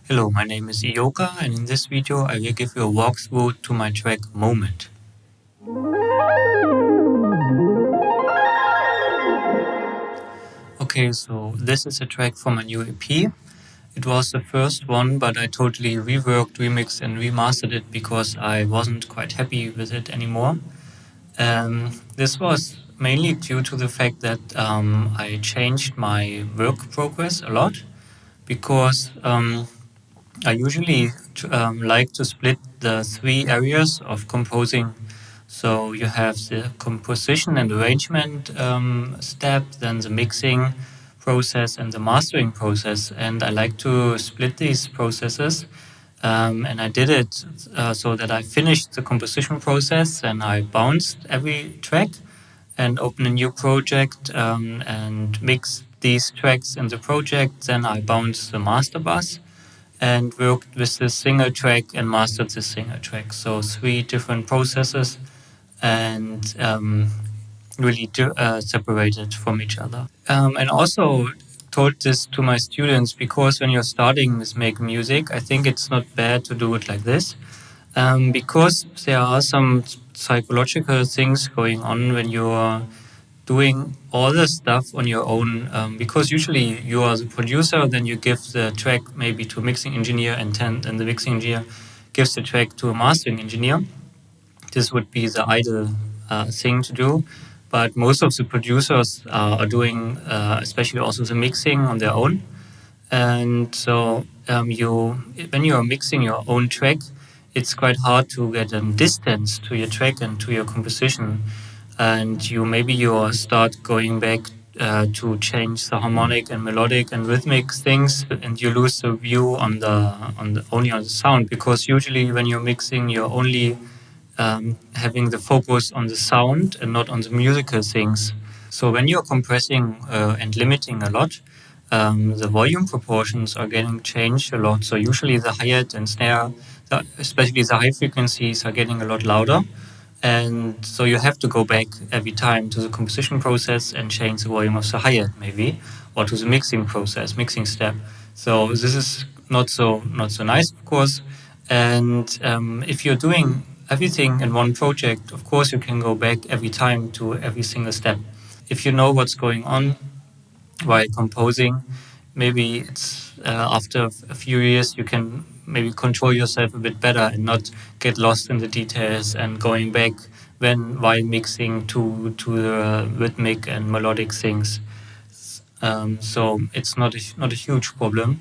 Hello, my name is Ioka, and in this video I will give you a walkthrough to my track Moment. Okay, so this is a track from a new EP. It was the first one, but I totally reworked, remixed and remastered it because I wasn't quite happy with it anymore. This was mainly due to the fact that I changed my work progress a lot because I usually like to split the three areas of composing. So you have the composition and arrangement step, then the mixing process and the mastering process. And I like to split these processes. And I did it so that I finished the composition process and I bounced every track and open a new project and mix these tracks in the project. Then I bounce the master bus and worked with the single track and mastered the single track. So three different processes and really separated from each other. And also told this to my students because when you're starting with making music, I think it's not bad to do it like this. Because there are some psychological things going on when you're doing all the stuff on your own. Because usually you are the producer, then you give the track maybe to a mixing engineer, and the mixing engineer gives the track to a mastering engineer. This would be the ideal thing to do. But most of the producers are doing, especially also the mixing on their own. And so when you are mixing your own track, it's quite hard to get a distance to your track and to your composition. And maybe you start going back to change the harmonic and melodic and rhythmic things, and you lose the view on the only on the sound, because usually when you're mixing, you're only having the focus on the sound and not on the musical things. So when you're compressing and limiting a lot, the volume proportions are getting changed a lot. So usually the hi-hat and snare, especially the high frequencies, are getting a lot louder. And so you have to go back every time to the composition process and change the volume of the hi-hat maybe, or to the mixing process, mixing step. So this is not so nice, of course. And if you're doing everything in one project, of course you can go back every time to every single step. If you know what's going on while composing, maybe it's after a few years you can maybe control yourself a bit better and not get lost in the details and going back while mixing to the rhythmic and melodic things. So it's not a huge problem.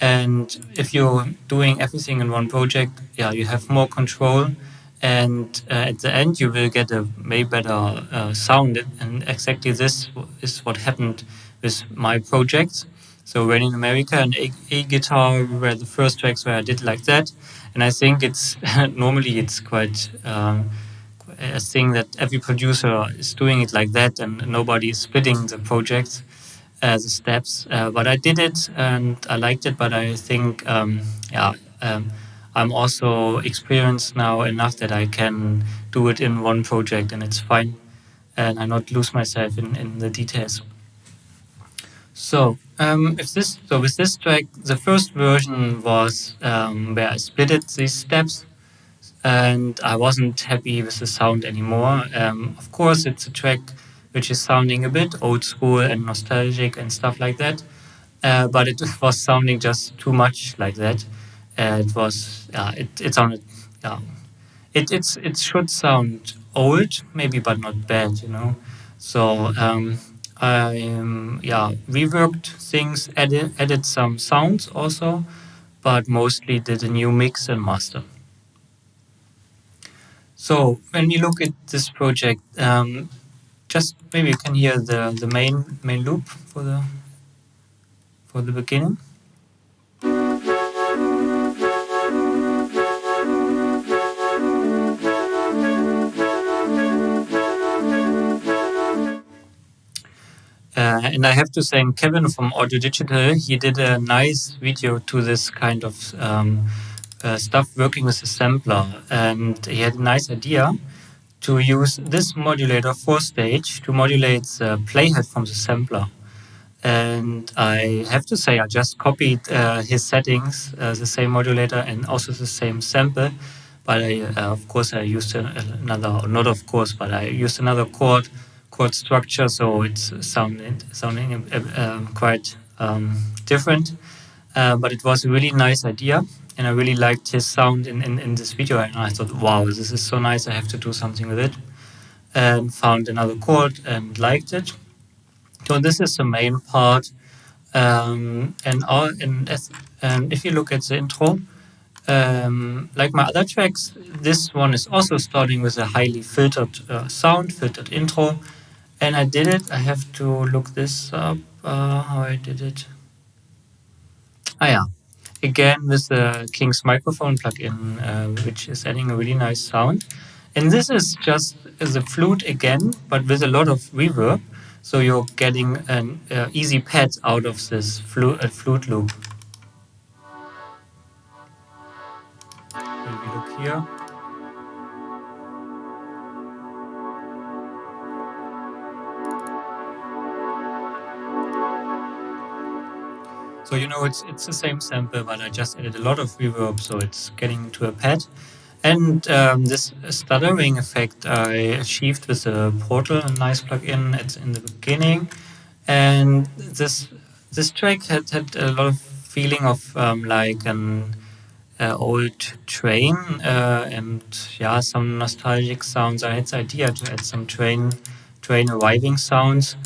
And if you're doing everything in one project, you have more control. And at the end, you will get a way better sound. And exactly this is what happened with my projects. So when in America and a guitar were the first tracks where I did like that. And I think it's normally it's quite a thing that every producer is doing it like that, and nobody is splitting the projects, the steps. But I did it and I liked it. But I think, I'm also experienced now enough that I can do it in one project and it's fine, and I not lose myself in the details. So with this track, the first version was where I splitted these steps, and I wasn't happy with the sound anymore. Of course, it's a track which is sounding a bit old school and nostalgic and stuff like that, but it was sounding just too much like that. It sounded, yeah, it should sound old maybe, but not bad, you know. So I reworked things, added some sounds also, but mostly did a new mix and master. So when you look at this project, just maybe you can hear the main loop for the beginning. And I have to thank Kevin from Audio Digital. He did a nice video to this kind of stuff working with a sampler. And he had a nice idea to use this modulator for stage to modulate the playhead from the sampler. And I have to say, I just copied his settings, the same modulator and also the same sample. But of course, I used another, not of course, but I used another chord structure, so it's sounding quite different. But it was a really nice idea, and I really liked his sound in this video. And I thought, wow, this is so nice, I have to do something with it. And found another chord and liked it. So this is the main part. And if you look at the intro, like my other tracks, this one is also starting with a highly filtered sound, filtered intro. And I did it. I have to look this up, how I did it. Ah, yeah. Again, with the King's microphone plugin, which is adding a really nice sound. And this is just the flute again, but with a lot of reverb. So you're getting an easy pad out of this flute loop. When we look here, so it's the same sample, but I just added a lot of reverb, so it's getting to a pad. And this stuttering effect I achieved with the Portal, a nice plugin. It's in the beginning, and this track had a lot of feeling of like an old train, and yeah, some nostalgic sounds. I had the idea to add some train arriving sounds.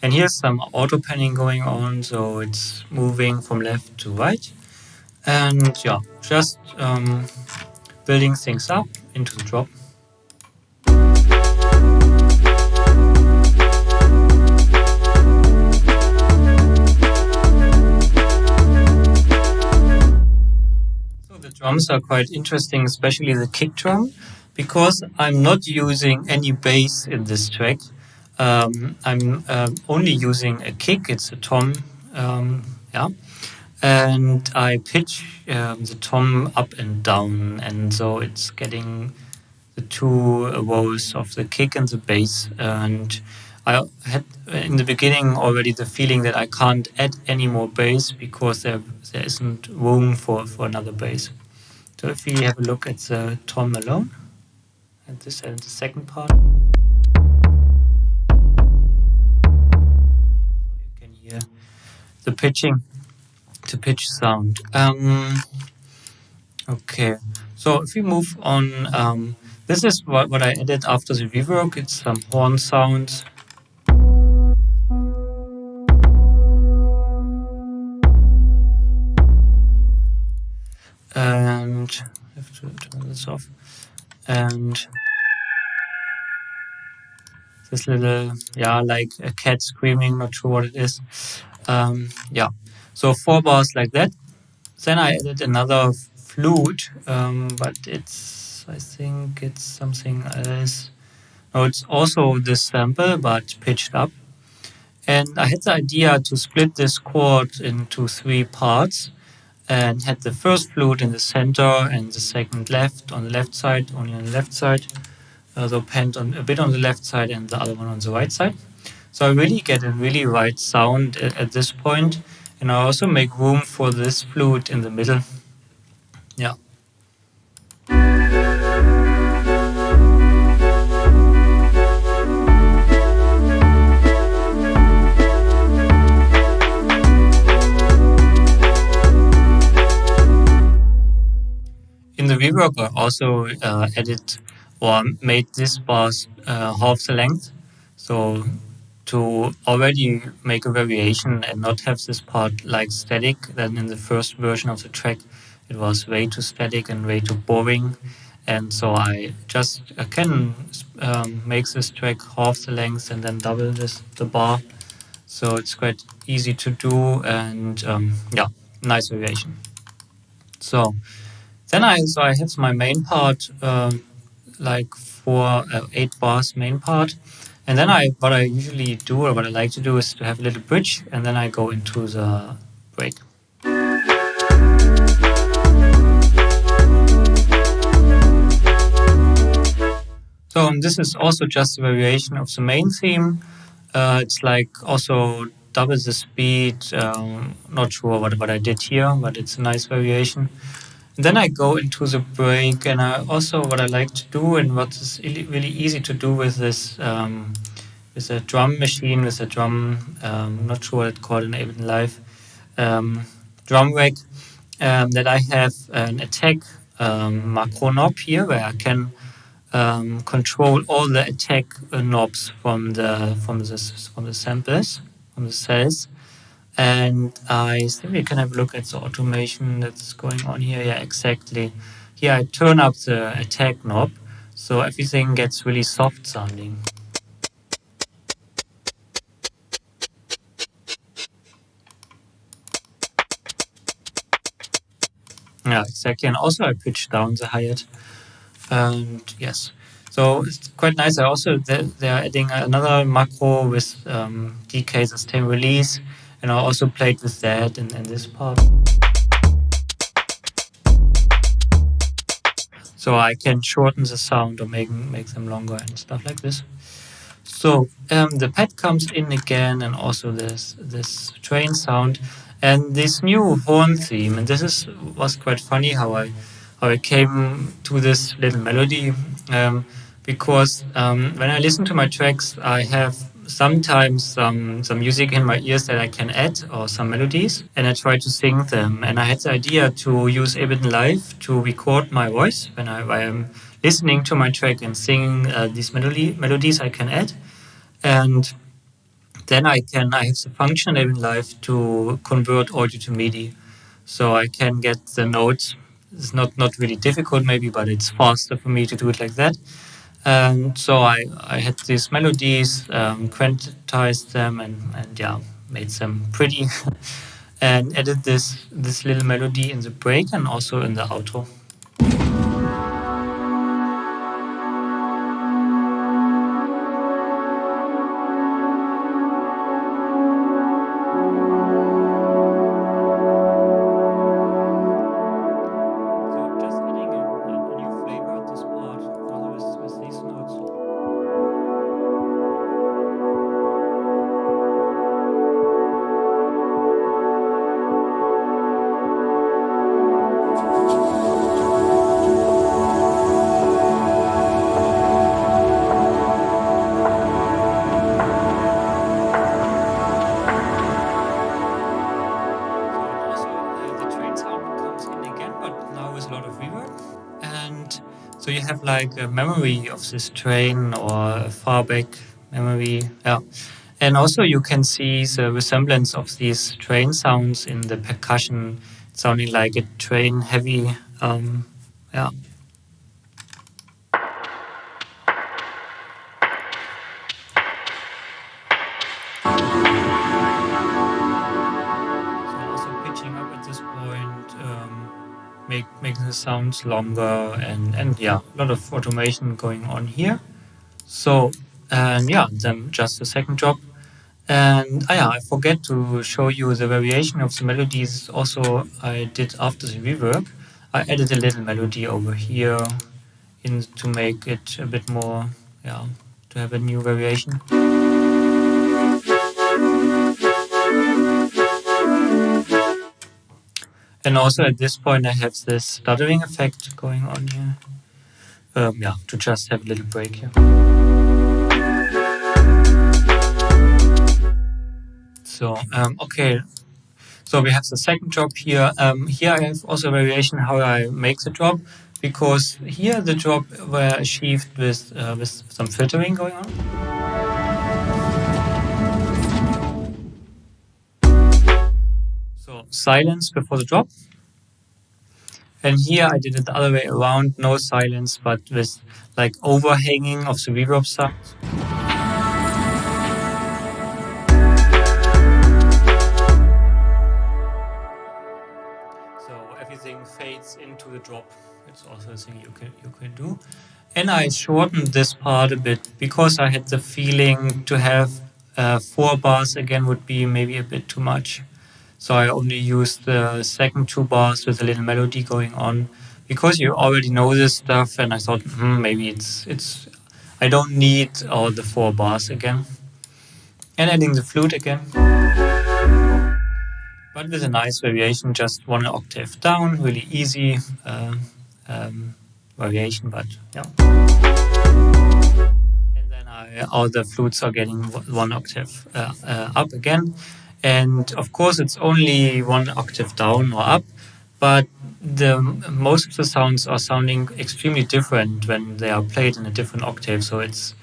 And here's some auto panning going on, so it's moving from left to right. And yeah, just building things up into the drop. So the drums are quite interesting, especially the kick drum, because I'm not using any bass in this track. I'm only using a kick. It's a tom, yeah, and I pitch the tom up and down, and so it's getting the two rows of the kick and the bass. And I had in the beginning already the feeling that I can't add any more bass because there isn't room for another bass. So if we have a look at the tom alone, and this and the second part. You can hear the pitching, the pitch sound. Okay, so if we move on, this is what I added after the rework. It's some horn sounds. And I have to turn this off. And this little, yeah, like a cat screaming, not sure what it is. Yeah, so 4 bars like that. Then I added another flute, but I think it's something else. No, it's also this sample, but pitched up. And I had the idea to split this chord into 3 parts and had the first flute in the center and the second left on the left side, only on the left side. So penned a bit on the left side and the other one on the right side. So I really get a really right sound at this point, and I also make room for this flute in the middle. Yeah. In the rework, I also added or made this bars half the length. So to already make a variation and not have this part like static, then in the first version of the track, it was way too static and way too boring. And so I can make this track half the length and then double the bar. So it's quite easy to do, and yeah, nice variation. So then I have my main part, like 8 bars main part. And then what I usually do, or what I like to do, is to have a little bridge, and then I go into the break. So this is also just a variation of the main theme. It's like also double the speed. Not sure what I did here, but it's a nice variation. And then I go into the break, and I also what I like to do, and what is really easy to do with this with a drum machine, with a drum. Not sure what it's called in Ableton Live. Um, Drum rack. That I have an attack macro knob here, where I can control all the attack knobs from the samples, from the cells. And I think we can have a look at the automation that's going on here. Yeah, exactly. Here I turn up the attack knob, so everything gets really soft sounding. Yeah, exactly. And also I pitch down the hi-hat. And yes, so it's quite nice. I also they're adding another macro with DK sustain release, and I also played with that in this part. So I can shorten the sound or make them longer and stuff like this. So the pad comes in again, and also this train sound, and this new horn theme. And was quite funny how I came to this little melody, because when I listen to my tracks, I have sometimes some music in my ears that I can add, or some melodies, and I try to sing them. And I had the idea to use Ableton Live to record my voice when I am listening to my track and singing these melodies I can add. And then I have the function in Live to convert audio to MIDI, so I can get the notes. It's not really difficult maybe, but it's faster for me to do it like that. And so I had these melodies, quantized them, and yeah, made them pretty, and added this little melody in the break and also in the outro. So just adding a new flavor at this part, also with these notes. So also the train sound comes in again, but now with a lot of reverb. And so you have like a memory of this train, or a far back memory. Yeah. And also you can see the resemblance of these train sounds in the percussion, sounding like a train heavy. Yeah. So also pitching up at this point, making the sounds longer, and yeah, a lot of automation going on here. So and yeah, then just a second drop. And yeah, I forget to show you the variation of the melodies. Also, I did after the reverb. I added a little melody over here in to make it a bit more, yeah, to have a new variation. And also at this point, I have this stuttering effect going on here. Yeah, to just have a little break here. So okay, so we have the second drop here. Here I have also a variation how I make the drop, because here the drop were achieved with some filtering going on. So silence before the drop. And here I did it the other way around, no silence, but with like overhanging of the reverb sound. So everything fades into the drop. It's also a thing you can do. And I shortened this part a bit because I had the feeling to have 4 bars again would be maybe a bit too much. So I only used the second 2 bars with a little melody going on, because you already know this stuff. And I thought maybe it's I don't need all the 4 bars again. And adding the flute again, but with a nice variation, just 1 octave down, really easy um, variation, but yeah. And then all the flutes are getting 1 octave up again. And of course, it's only 1 octave down or up, but the most of the sounds are sounding extremely different when they are played in a different octave. So it's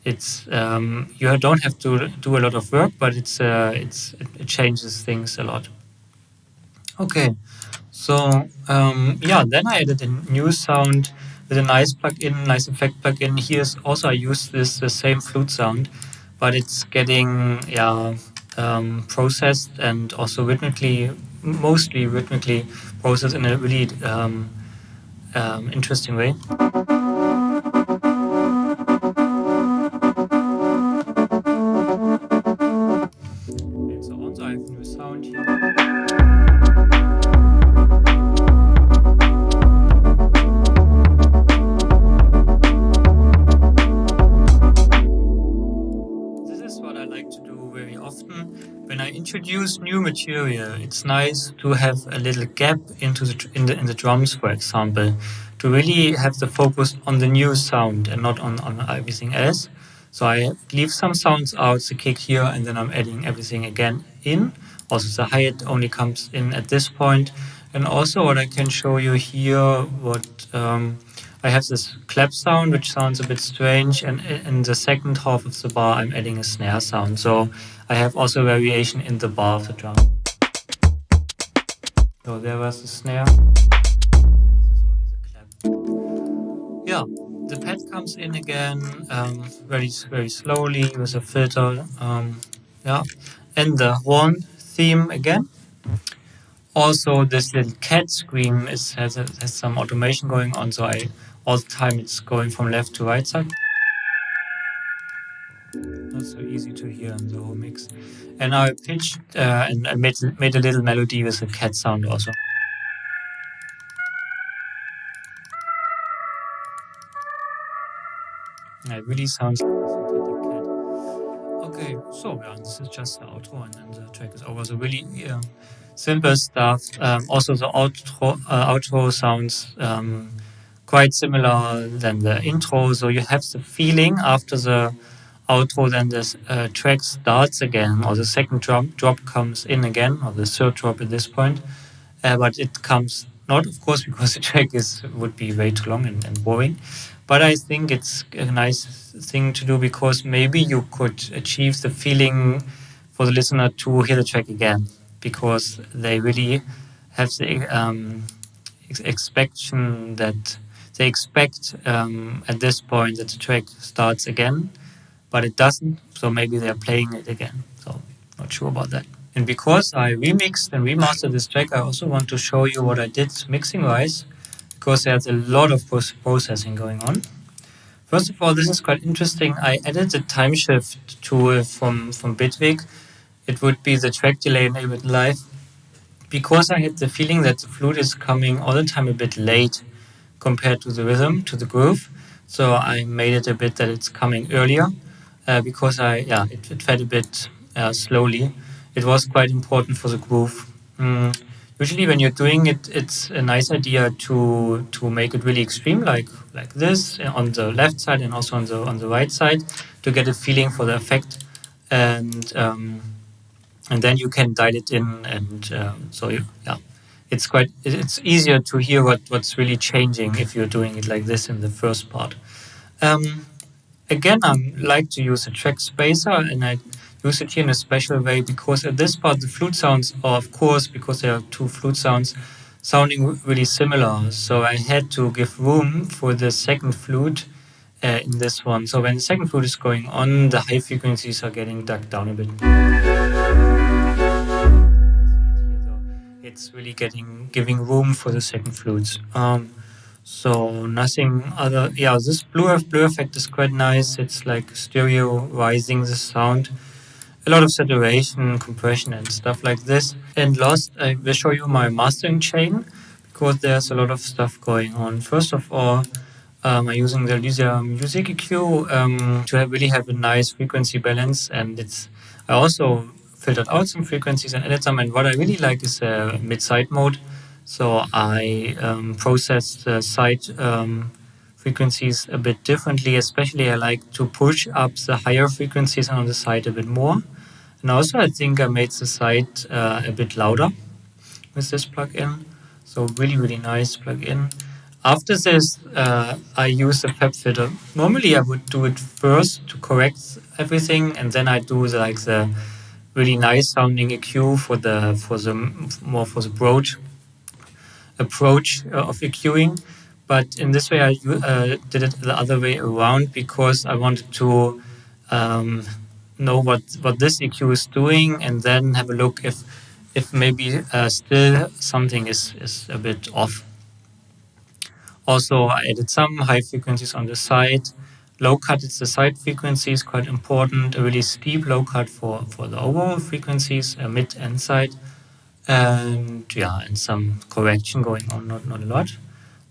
you don't have to do a lot of work, but it changes things a lot. Okay, so yeah, then I added a new sound with a nice plugin, nice effect plugin. Here's also I use this the same flute sound, but it's getting processed and also rhythmically, mostly rhythmically processed in a really interesting way. And so on. So I have a new sound here. This is what I like to do very often. When I introduce new material, it's nice to have a little gap into in the drums, for example, to really have the focus on the new sound and not on everything else. So I leave some sounds out, the kick here, and then I'm adding everything again in. Also, the hi-hat only comes in at this point. And also, what I can show you here, I have this clap sound, which sounds a bit strange, and in the second half of the bar, I'm adding a snare sound. So I have also variation in the bar of the drum. So there was the snare. And this is only the clap. Yeah, the pad comes in again very very slowly with a filter. Yeah, and the horn theme again. Also, this little cat scream has some automation going on, so all the time it's going from left to right side. Not so easy to hear in the whole mix. And I pitched and I made a little melody with a cat sound also. Yeah, it really sounds like a synthetic cat. Okay, so yeah, this is just the outro, and then the track is over. So really simple stuff. Also, the outro sounds quite similar than the intro. So you have the feeling after the outro, then this track starts again, or the second drop comes in again, or the third drop at this point. But it comes not, of course, because the track would be way too long and boring. But I think it's a nice thing to do because maybe you could achieve the feeling for the listener to hear the track again, because they really have the expectation that they expect at this point that the track starts again, but it doesn't. So maybe they're playing it again. So not sure about that. And because I remixed and remastered this track, I also want to show you what I did mixing wise, because there's a lot of processing going on. First of all, this is quite interesting. I added the time shift tool from Bitwig. It would be the track delay enabled live, because I had the feeling that the flute is coming all the time a bit late compared to the rhythm, to the groove. So I made it a bit that it's coming earlier, because it felt a bit slowly. It was quite important for the groove. Usually, when you're doing it, it's a nice idea to make it really extreme, like this on the left side and also on the right side, to get a feeling for the effect, and then you can dial it in, and it's easier to hear what's really changing if you're doing it like this in the first part. Again, I like to use a track spacer, and I use it here in a special way because at this part the flute sounds are, of course, because there are 2 flute sounds, sounding really similar. So I had to give room for the second flute in this one. So when the second flute is going on, the high frequencies are getting dug down a bit. It's really giving room for the second flutes. So nothing other. Yeah, this blur effect is quite nice. It's like stereoizing the sound. A lot of saturation, compression, and stuff like this. And last, I will show you my mastering chain because there's a lot of stuff going on. First of all, I'm using the Lysia Music EQ to really have a nice frequency balance, and it's I also filtered out some frequencies and added some. And what I really like is mid-side mode. So I process the side frequencies a bit differently. Especially, I like to push up the higher frequencies on the side a bit more. And also, I think I made the side a bit louder with this plugin. So really, really nice plugin. After this, I use the pep filter. Normally, I would do it first to correct everything, and then I do the really nice sounding EQ for the broad approach of EQing. But in this way, I did it the other way around because I wanted to um, know what this EQ is doing, and then have a look if maybe still something is a bit off. Also, I added some high frequencies on the side. Low cut is the side frequency is quite important. A really steep low cut for the overall frequencies, mid and side, and yeah, and some correction going on, not a lot.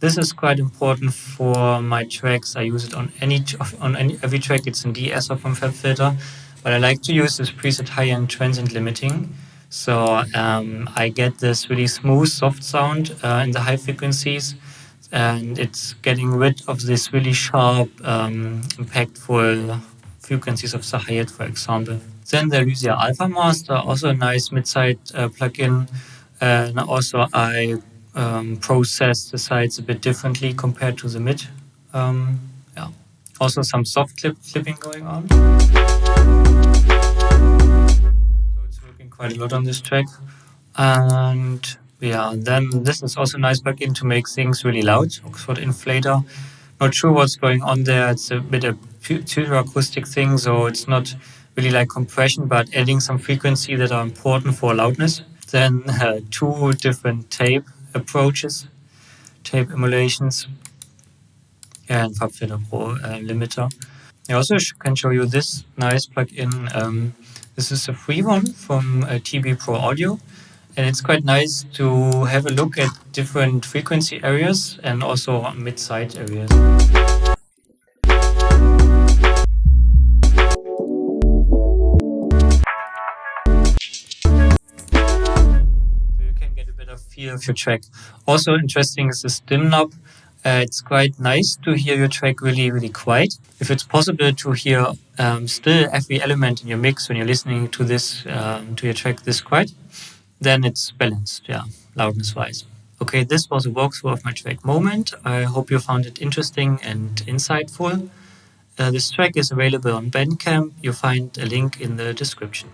This is quite important for my tracks. I use it on every track. It's in DS or from FabFilter, but I like to use this preset high-end transient limiting. So I get this really smooth, soft sound in the high frequencies, and it's getting rid of this really sharp, impactful frequencies of the hi-hat, for example. Then the Lysia Alpha Master, also a nice mid-side plugin. And also I process the sides a bit differently compared to the mid. Yeah. Also some soft clipping going on. So it's working quite a lot on this track. And yeah, then this is also a nice plugin to make things really loud. Oxford Inflator. Not sure what's going on there. It's a bit a pure acoustic thing, so it's not really like compression, but adding some frequency that are important for loudness. Then two different tape approaches, tape emulations, and FabFilter Pro limiter. I also can show you this nice plugin. This is a free one from TB Pro Audio. And it's quite nice to have a look at different frequency areas and also mid-side areas. So you can get a better feel of your track. Also interesting is the stim knob. It's quite nice to hear your track really, really quiet. If it's possible to hear still every element in your mix when you're listening to this to your track this quiet, then it's balanced, yeah, loudness-wise. Okay, this was a walkthrough of my track Moment. I hope you found it interesting and insightful. This track is available on Bandcamp. You'll find a link in the description.